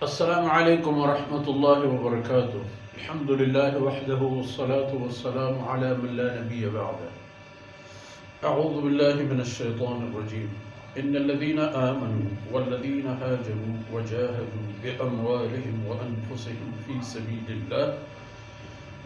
السلام عليكم ورحمة الله وبركاته. الحمد لله وحده والصلاة والسلام على من لا نبي بعده. أعوذ بالله من الشيطان الرجيم. إن الذين آمنوا والذين هاجروا وجاهدوا بأموالهم وأنفسهم في سبيل الله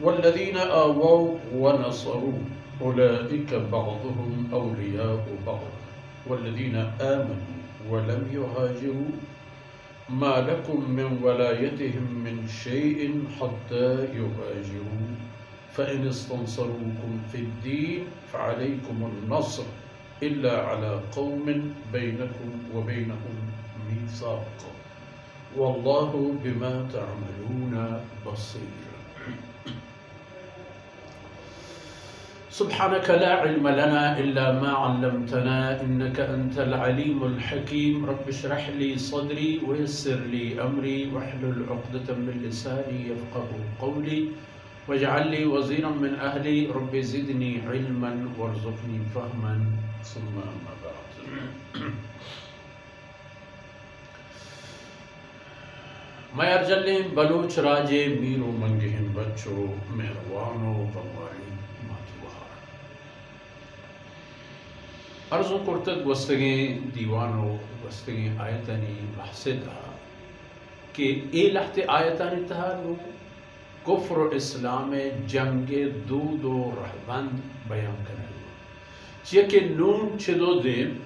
والذين آووا ونصروا أولئك بعضهم أولياء بعض والذين آمنوا ولم يهاجروا ما لكم من ولايتهم من شيء حتى يهاجروا فإن استنصروكم في الدين فعليكم النصر إلا على قوم بينكم وبينهم ميثاق والله بما تعملون بصير. سبحانك لا علم لنا إلا ما علمتنا إنك أنت العليم الحكيم. رب اشرح لي صدري ويسر لي أمري واحلل عقدة من لساني يفقه قولي واجعل لي وزيرا من أهلي. رب زدني علما وارزقني فهما. ثم أما بعد. میں ارجلیم بلوچ راجے میرو منگہم بچو مہروانو غواری عرض کرتد گوستگیں دیوانو گوستگیں آیتانی بحثد کہ اے لحت آیتانی تہا کفر و اسلام جنگ دود و رہبند بیان کرنے چیئے کہ نون چھدو دیم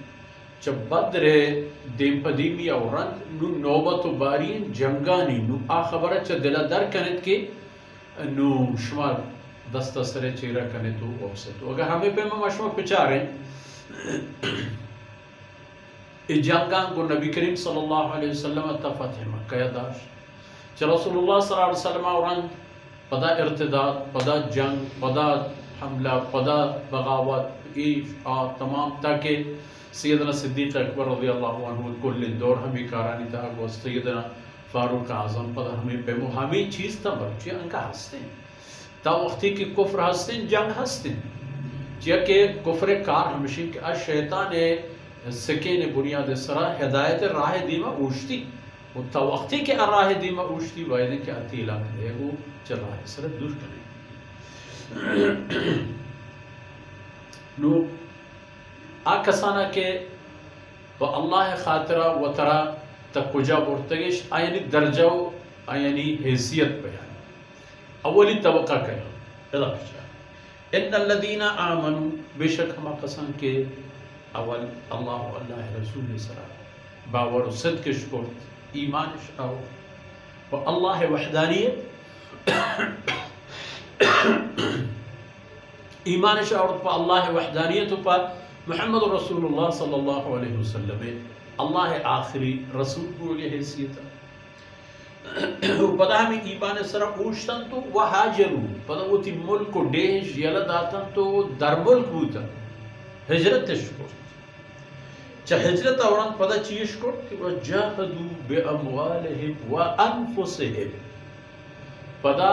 چب بدر دیم پدیمی اورند نو نوبت و بارین جنگانی نو آخبرت چا دل در کنید کہ نو شما دست سر چیرہ کنید و وپسد. اگر ہمیں پیما شما پچاریں جنگان کو نبی کریم صلی اللہ علیہ وسلم فتح مکہ داشت چا رسول اللہ صلی اللہ علیہ وسلم اورند پدا ارتداد پدا جنگ پدا حملہ پدا بغاوت تمام تاکہ سیدنا صدیق اکبر رضی اللہ عنہ کل دور ہمیں کارانی تھا وہ سیدنا فاروق اعظم پدا ہمیں پیمو ہمیں چیز تا برچی انکا ہستیں تا وقتی کی کفر ہستیں جنگ ہستیں چیئے کہ کفر کار ہمشی کہ شیطان سکین بنیاد سرا ہدایت راہ دیما اوشتی و تا وقتی کہ راہ دیما اوشتی وائدن کہ اتیلا کرے گو چل راہ سرا دور کرے نو آکسانا کے و اللہ خاطرہ و ترا تا کجا برتگش آیانی درجہ و آیانی حیثیت بیان اولی طبقہ کرا ادا بچا ان الذین آمنوا بے شک ہما قسم کے اول اللہ و اللہ رسول صلی باور صدق شکر ایمان شاو و اللہ وحدانیت ایمان شاو پا اللہ وحدانیت پا محمد رسول اللہ صلی اللہ علیہ وسلم اللہ آخری رسول کو یہ حیثیت پدا ہمیں ایمان سر اوشتن تو وحاجرو پدا وہ تی ملک و دیش یلا داتن تو در ملک بوتا ہجرت شکر چا ہجرت اوران پدا چیش کر کہ وجاہدو بے اموالہم و انفسہم پدا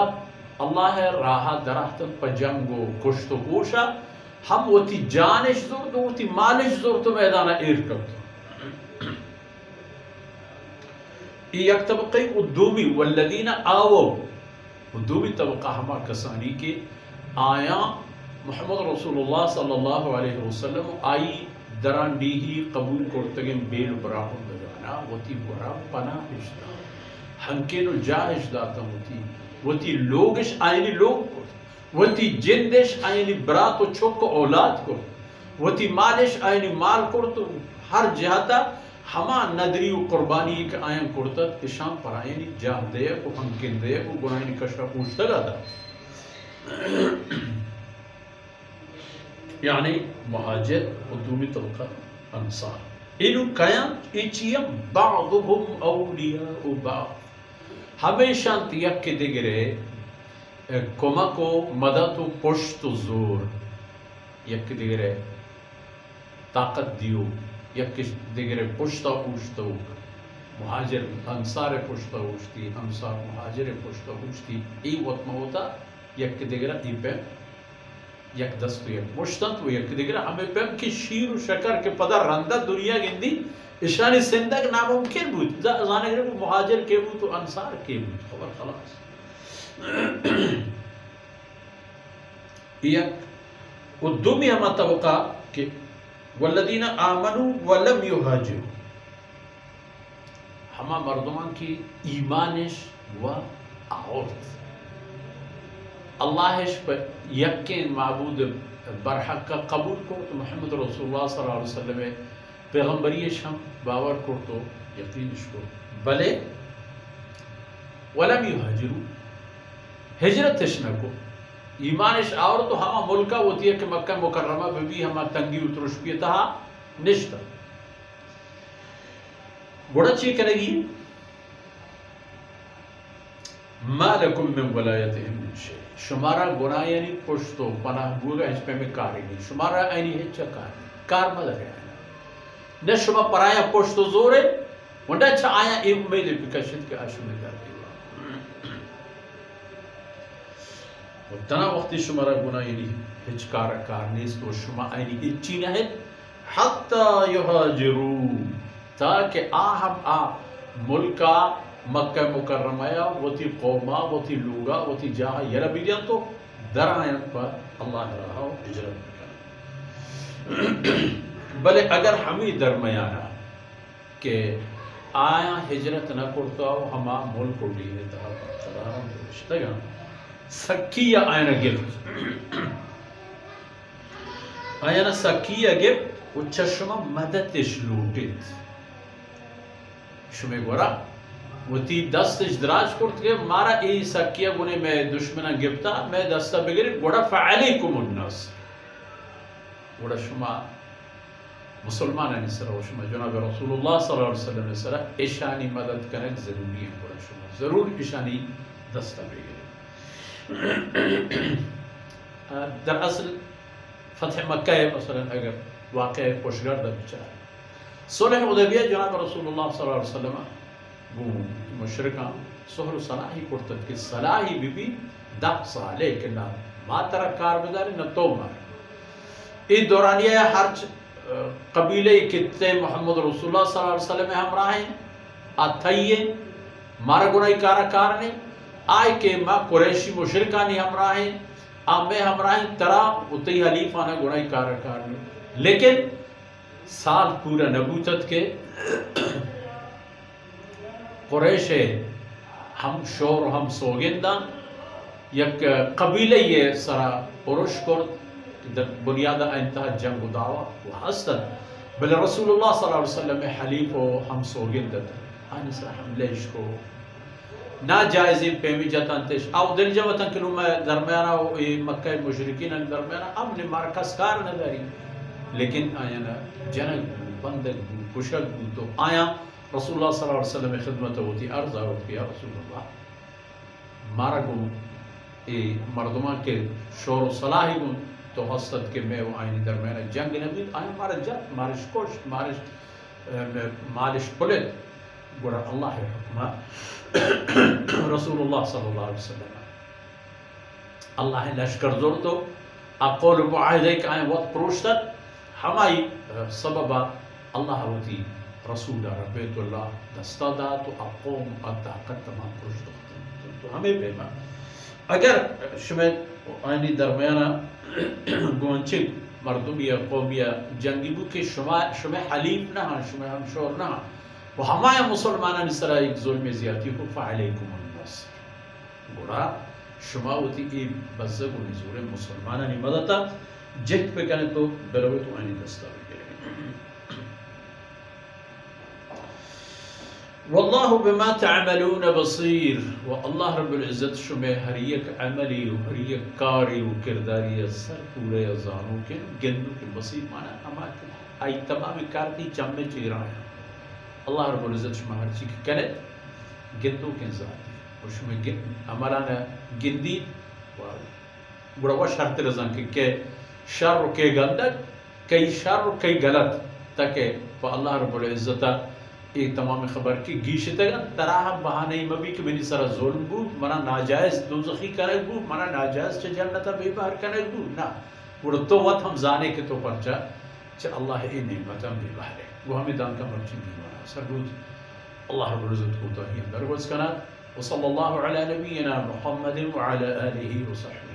اللہ راہ درہتن پا جنگو کشت و کوشا ہم وہ تی جانش زور تو وہ تی مالش زور تو میدانہ ایر کرتا یک طبقہ ادومی والذین آوو ادومی طبقہ ہما کسانی کے آیا محمد رسول اللہ صلی اللہ علیہ وسلم آئی دران دیہی قبول کرتگن بیل براہم دگانا وطی برا پناہ اشتا ہنکینو جاہش داتا وطی لوگش آئینی لوگ کرت وطی جندش آئینی برات و چھوک اولاد کرت وطی مالش آئینی مال کرت ہر جہتا ہما ندری و قربانی ایک آئین کرتت اشان پر آئینی جاہ دے کو ہمکن دے کو گناہینی کشا پوچھتا گا دا یعنی مہاجر و دومی طبقہ انصار انو قیام ایچیم بعضهم اولیاء بعض ہمیشان تیک کے دگرے کمک و مدد و پشت و زور یک کے دگرے طاقت دیو یک دیگر پشتا اوشتا مہاجر انصار پشتا اوشتی انصار مہاجر پشتا اوشتی ای وقت میں ہوتا یک دیگر ای پہ یک دست و یک پشتا تو یک دیگر ہمیں پہ کی شیر و شکر کے پدا رندہ دنیا گندی اشانی زندگ ناممکن بود زانه گره مهاجر که بود و انصار که بود خبر خلاص یک و دومی ہما طبقہ کہ والذین آمنوا ولم یہاجروا ہما مردمان کی ایمانش و آورد اللہش پر یقین معبود برحق کا قبول کو تو محمد رسول اللہ صلی اللہ علیہ وسلم پیغمبریش ہم باور کو تو یقینش کو بلے ولم یہاجروا ہجرتش نہ کو ایمانش آور تو ہما ملکہ ہوتی ہے کہ مکہ مکرمہ پہ بھی ہما تنگی اترش پیتا نشتا گوڑا چی کرے گی ما لکم من ولایتہم من شیء شمارا گناہ یعنی پشتو پناہ گوگا اس پہ میں کاری نہیں شمارا اینی ہچا کار مدر ہے نہ شما پرایا پشتو زورے ونڈا چھا آیا ایم امید بکشت کے آشو میں کر دی ودنا وقتی شمارا گناہ یعنی ہچ کار نیست و شما اینی ہچی نہیں حتی یہاجرو تاکہ آہم ملکا مکہ مکرمہ وتی قوما وتی لوگا وتی جاہا یرا بیدیاں تو در آئین پر اللہ رہا ہجرت کرنا بلے اگر ہمیں درمیانا کہ آیا ہجرت نہ کرتا ہو ہما ملک کو لیے ترہم رشتگاں سکیہ آئینہ گفت آئینہ سکیہ گفت و چشمہ مددش لوٹت شمی گورا و تی دستش دراج کرد کہ مارا ای سکیہ گونے میں دشمنہ گفتا میں دستہ بگری گوڑا فعلیکم الناس گوڑا شما مسلمان ہے نسرہ و شما جناب رسول اللہ صلی اللہ علیہ وسلم نسرہ اشانی مدد کرنے ضروری ہے گوڑا شما ضرور اشانی دستہ بگری در اصل فتح مکہ ہے مثلا اگر واقع خوشگرد بچار صلح حدیبیہ جناب رسول اللہ صلی اللہ علیہ وسلم وہ مشرکان صلح صلاحی کرتد کہ صلاحی بھی 10 سال لیکن ما ترہ کار بداری نہ تو مار ای دورانیہ ہر قبیلے کتے محمد رسول اللہ صلی اللہ علیہ وسلم ہمراہ ہیں آتھائیے مارا گناہی کارا کارنے آئے کہ ما قریشی مشرکانی ہمراہ ہیں آمے ہمراہ ہیں ترا اتی حلیفانہ گناہی کارا کارنے لیکن سال پورا نبوتت کے قریش ہم شور ہم سوگندہ یک قبیلہ یہ سرا پرش کرد در بنیادہ انتہا جنگ و دعویٰ و حسد بل رسول اللہ صلی اللہ علیہ وسلم حلیف و ہم سوگندت آنے سرا حملش کو ناجائزی پیمی جتانتش او دل جوتن کنو میں درمیانا مکہ مشرکین درمیانا امن مرکز کار نداری لیکن آیا جنگ بندگ کشک تو آیا رسول اللہ صلی اللہ علیہ وسلم خدمت ہوتی عرض آورد یا رسول اللہ مارا گو مردمان کے شور و صلاحی گو تو حسد کے میں وہ آئینی درمیانا جنگ نبید آیا مارا جت مارش کشت مالش پلت گوڑا اللہ حکمہ رسول اللہ صلی اللہ علیہ وسلم اللہ لشکر زور تو اقول معاہدے کہ آئیں وقت پروشتت ہمائی سببا اللہ ہوتی رسول ربیت اللہ دستا دا تو اقوم طاقت تمام پروشت تو ہمیں پیما اگر شمید آئینی درمیانہ گونچک مردمی قومی جنگی بو کہ شما حلیف نہ ہاں شما ہم شور نہ ہاں وہ ہمایا مسلمانہ نسرہ ایک ظلم زیادتی کو فعلیکم النصر گوڑا شما ہوتی ای بزگ و نزور مسلمانہ نی مدتا جہد پہ کہنے تو بروے تو آئینی دستاوی کرے واللہ بما تعملون بصیر و اللہ رب العزت شما ہر یک عملی و ہر یک کاری و کرداری سر پورے ازانوں کے گندوں کے بصیر مانا ہما آئی تمامی کارتی چمے چیران ہیں اللہ رب العزت شما ہر چیز کرے گندوں کے ذاتی اور شما عملانا گندی بڑا وہ شرط رزان کہ شر کے گندک کئی شر کئی غلط تاکہ اللہ رب العزت ایک تمام خبر کی گیشتے گا تراہم بہانے مبی کہ منی سر ظلم بود منا ناجائز دوزخی کرے بود منا ناجائز چا جنتا بے باہر کرے بود نا بڑا تو وقت ہم زانے کے تو پرچا چا اللہ ای نعمتا بے باہر ہے وهم دان كمر جديد سرود الله رب العزة وتوهين درجة كانت وصلى الله على نبينا محمد وعلى آله وصحبه